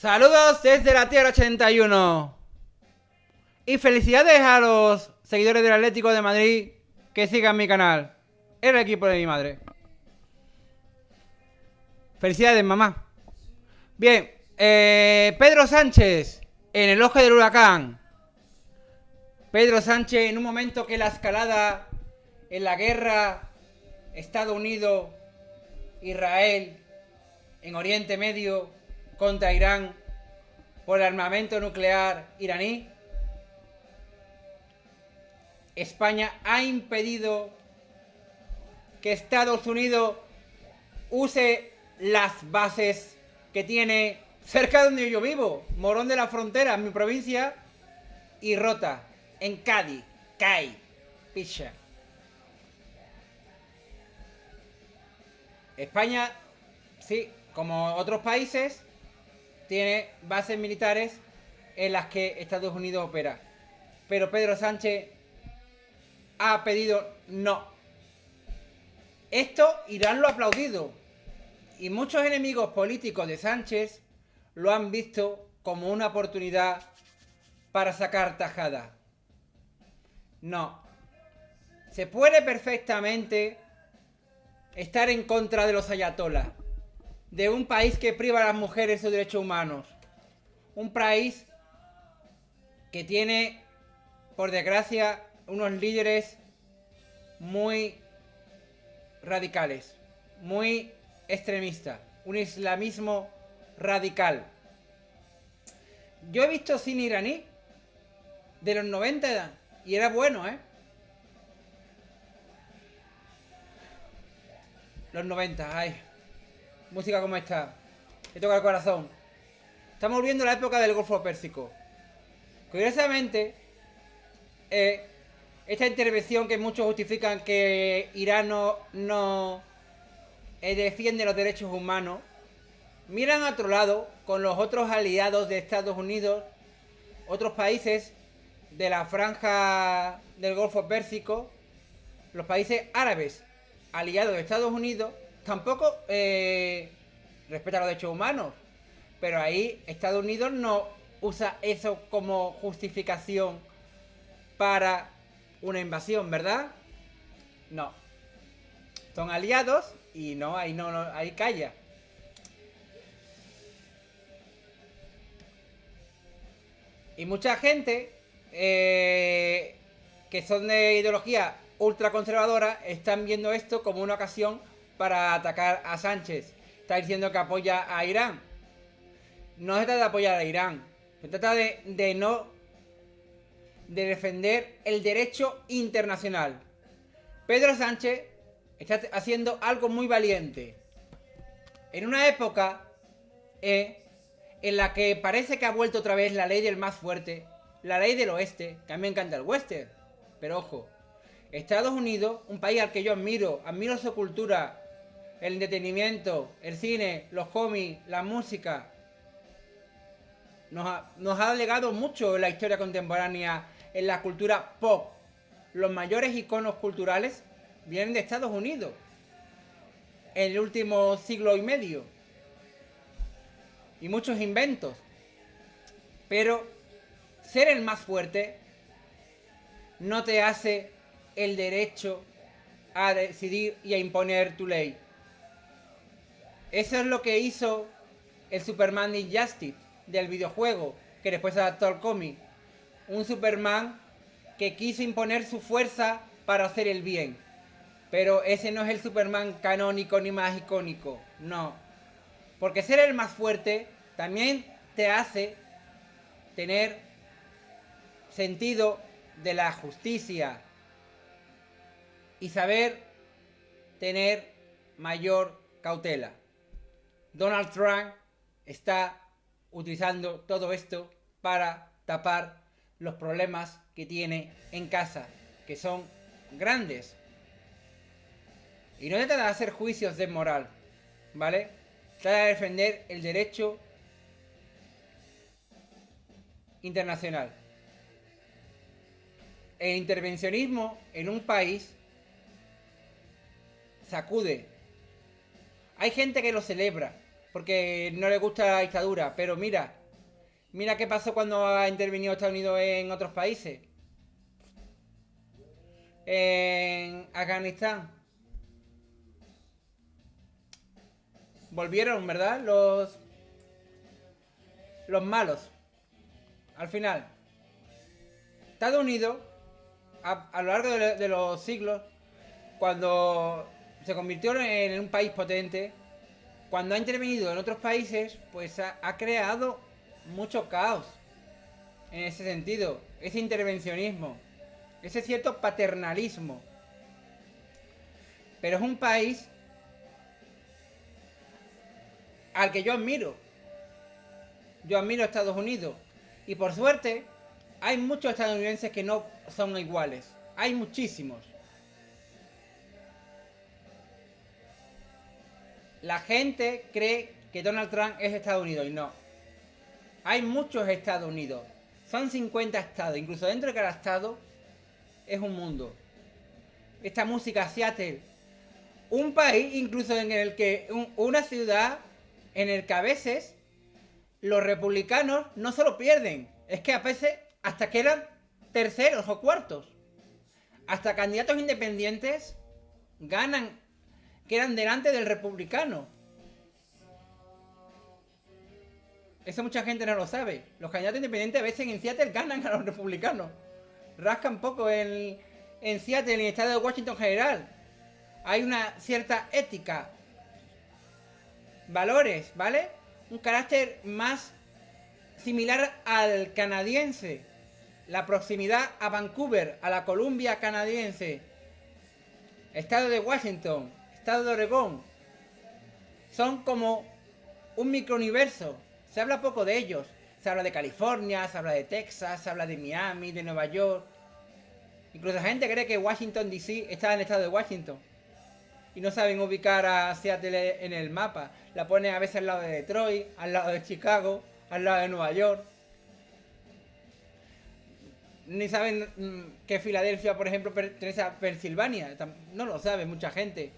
Saludos desde la Tierra 81. Y felicidades a los seguidores del Atlético de Madrid que sigan mi canal. El equipo de mi madre. Felicidades, mamá. Bien, Pedro Sánchez en el ojo del huracán. Pedro Sánchez en un momento que la escalada en la guerra Estados Unidos, Israel, en Oriente Medio contra Irán por el armamento nuclear iraní, España ha impedido que Estados Unidos use las bases que tiene cerca de donde yo vivo, Morón de la Frontera, en mi provincia, y Rota, en Cádiz, CAI, Picha. España, sí, como otros países, tiene bases militares en las que Estados Unidos opera. Pero Pedro Sánchez ha pedido no. Esto Irán lo ha aplaudido. Y muchos enemigos políticos de Sánchez lo han visto como una oportunidad para sacar tajada. No. Se puede perfectamente estar en contra de los ayatolás, de un país que priva a las mujeres sus derechos humanos, un país que tiene, por desgracia, unos líderes muy radicales, muy extremistas, un islamismo radical. Yo he visto cine iraní de los 90 y era bueno, Los 90, ay. Música como esta. Me toca el corazón. Estamos volviendo a la época del Golfo Pérsico. Curiosamente, esta intervención que muchos justifican que Irán no defiende los derechos humanos, miran a otro lado con los otros aliados de Estados Unidos, otros países de la franja del Golfo Pérsico, los países árabes aliados de Estados Unidos, tampoco respetan los derechos humanos. Pero ahí Estados Unidos no usa eso como justificación para una invasión, ¿verdad? No. Son aliados y no, ahí calla. Y mucha gente que son de ideología ultraconservadora están viendo esto como una ocasión para atacar a Sánchez. Está diciendo que apoya a Irán. No se trata de apoyar a Irán. Se trata de defender el derecho internacional. Pedro Sánchez está haciendo algo muy valiente. En una época en la que parece que ha vuelto otra vez la ley del más fuerte, la ley del oeste, que a mí me encanta el western. Pero ojo, Estados Unidos, un país al que yo admiro su cultura, el entretenimiento, el cine, los cómics, la música, nos ha legado mucho en la historia contemporánea, en la cultura pop. Los mayores iconos culturales vienen de Estados Unidos en el último siglo y medio. Y muchos inventos. Pero ser el más fuerte no te hace el derecho a decidir y a imponer tu ley. Eso es lo que hizo el Superman Injustice del videojuego, que después se adaptó al cómic. Un Superman que quiso imponer su fuerza para hacer el bien. Pero ese no es el Superman canónico ni más icónico, no. Porque ser el más fuerte también te hace tener sentido de la justicia y saber tener mayor cautela. Donald Trump está utilizando todo esto para tapar los problemas que tiene en casa, que son grandes. Y no se trata de hacer juicios de moral, ¿vale? Se trata de defender el derecho internacional. El intervencionismo en un país sacude. Hay gente que lo celebra, porque no le gusta la dictadura. Pero mira, mira qué pasó cuando ha intervenido Estados Unidos en otros países. En Afganistán. Volvieron, ¿verdad? Los malos. Al final. Estados Unidos, a lo largo de los siglos, cuando se convirtió en un país potente, cuando ha intervenido en otros países, pues ha creado mucho caos. En ese sentido, ese intervencionismo, ese cierto paternalismo. Pero es un país al que yo admiro. Yo admiro a Estados Unidos. Y por suerte, hay muchos estadounidenses que no son iguales. Hay muchísimos. La gente cree que Donald Trump es Estados Unidos y no. Hay muchos Estados Unidos. Son 50 estados. Incluso dentro de cada estado es un mundo. Esta música Seattle. Un país incluso en el que... Una ciudad en el que a veces los republicanos no solo pierden. Es que a veces hasta quedan terceros o cuartos. Hasta candidatos independientes ganan, quedan delante del republicano. Eso mucha gente no lo sabe. Los candidatos independientes a veces en Seattle ganan a los republicanos. Rascan poco en Seattle, en el estado de Washington general. Hay una cierta ética, valores, ¿vale? Un carácter más similar al canadiense. La proximidad a Vancouver, a la Columbia canadiense. Estado de Washington, estado de Oregón. Son como un microuniverso. Se habla poco de ellos. Se habla de California, se habla de Texas, se habla de Miami, de Nueva York. Incluso la gente cree que Washington DC está en el estado de Washington. Y no saben ubicar a Seattle en el mapa. La ponen a veces al lado de Detroit, al lado de Chicago, al lado de Nueva York. Ni saben que Filadelfia, por ejemplo, pertenece a Pensilvania. No lo sabe mucha gente.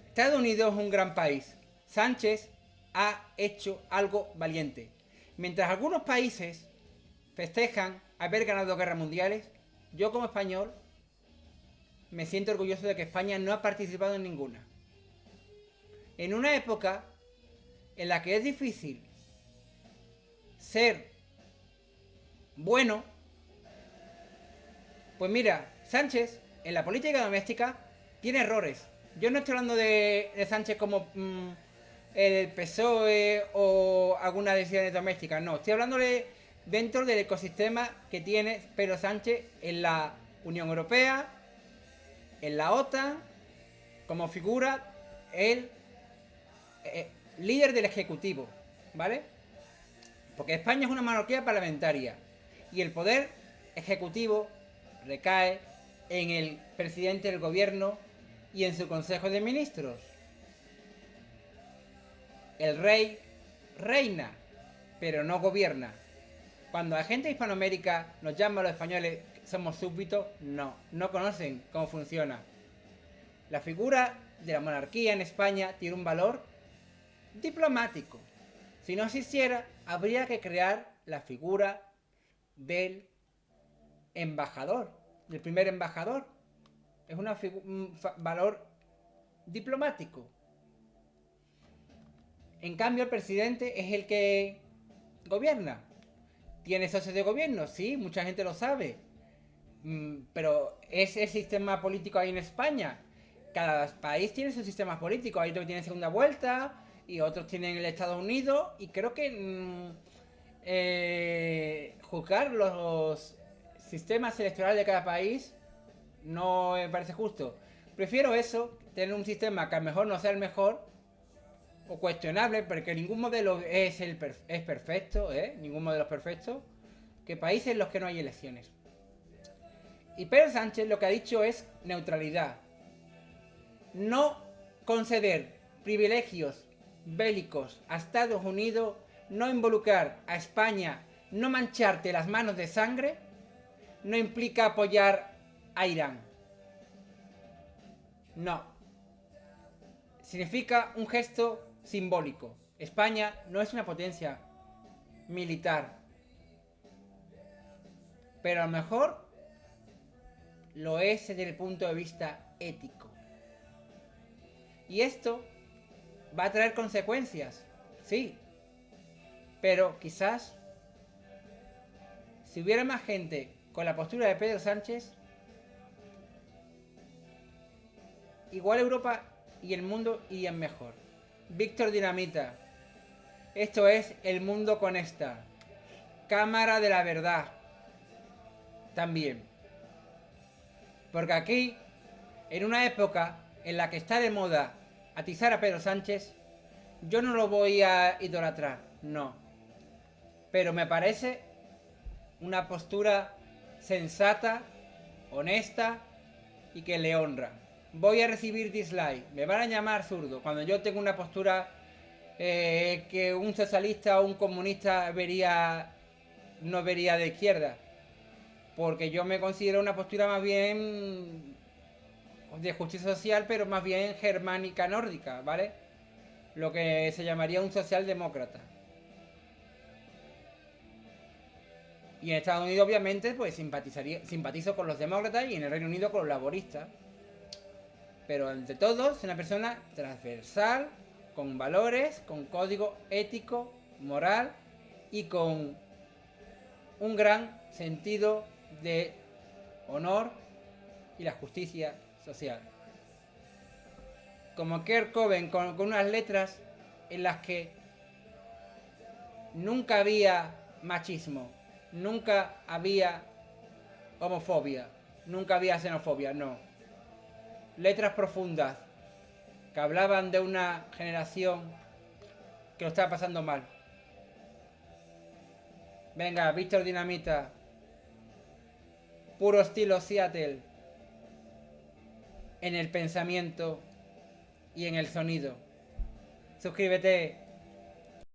Estados Unidos es un gran país. Sánchez ha hecho algo valiente. Mientras algunos países festejan haber ganado guerras mundiales, yo como español me siento orgulloso de que España no ha participado en ninguna. En una época en la que es difícil ser bueno, pues mira, Sánchez en la política doméstica tiene errores. Yo no estoy hablando de Sánchez como el PSOE o algunas decisiones domésticas, no, estoy hablándole dentro del ecosistema que tiene Pedro Sánchez en la Unión Europea, en la OTAN, como figura el líder del Ejecutivo, ¿vale? Porque España es una monarquía parlamentaria y el poder ejecutivo recae en el presidente del gobierno y en su consejo de ministros. El rey reina, pero no gobierna. Cuando la gente de Hispanoamérica nos llama a los españoles somos súbditos, no conocen cómo funciona. La figura de la monarquía en España tiene un valor diplomático. Si no existiera, habría que crear la figura del embajador, del primer embajador. Es un valor diplomático. En cambio, el presidente es el que gobierna. ¿Tiene socios de gobierno? Sí, mucha gente lo sabe. Pero es el sistema político ahí en España. Cada país tiene sus sistemas políticos. Hay otros que tienen segunda vuelta y otros tienen el Estados Unidos. Y creo que juzgar los sistemas electorales de cada país no me parece justo. Prefiero eso, tener un sistema que a lo mejor no sea el mejor o cuestionable, porque ningún modelo es perfecto, ningún modelo es perfecto, que países en los que no hay elecciones. Y Pedro Sánchez lo que ha dicho es neutralidad. No conceder privilegios bélicos a Estados Unidos, no involucrar a España, no mancharte las manos de sangre, no implica apoyar a Irán. No. significa un gesto simbólico. España no es una potencia militar, pero a lo mejor lo es desde el punto de vista ético. Y esto va a traer consecuencias, sí, pero quizás si hubiera más gente con la postura de Pedro Sánchez, igual Europa y el mundo irían mejor. Víctor Dinamita, esto es El Mundo Conecta, Cámara de la Verdad, también. Porque aquí, en una época en la que está de moda atizar a Pedro Sánchez, yo no lo voy a idolatrar, no. Pero me parece una postura sensata, honesta y que le honra. Voy a recibir dislike, me van a llamar zurdo cuando yo tengo una postura que un socialista o un comunista no vería de izquierda, porque yo me considero una postura más bien de justicia social, pero más bien germánica nórdica, ¿vale? Lo que se llamaría un socialdemócrata. Y en Estados Unidos, obviamente, pues simpatizo con los demócratas y en el Reino Unido con los laboristas. Pero ante todo, es una persona transversal, con valores, con código ético, moral y con un gran sentido de honor y la justicia social. Como Kurt Cobain, con unas letras en las que nunca había machismo, nunca había homofobia, nunca había xenofobia, no. Letras profundas que hablaban de una generación que lo estaba pasando mal. Venga, Víctor Dinamita, puro estilo Seattle, en el pensamiento y en el sonido. Suscríbete.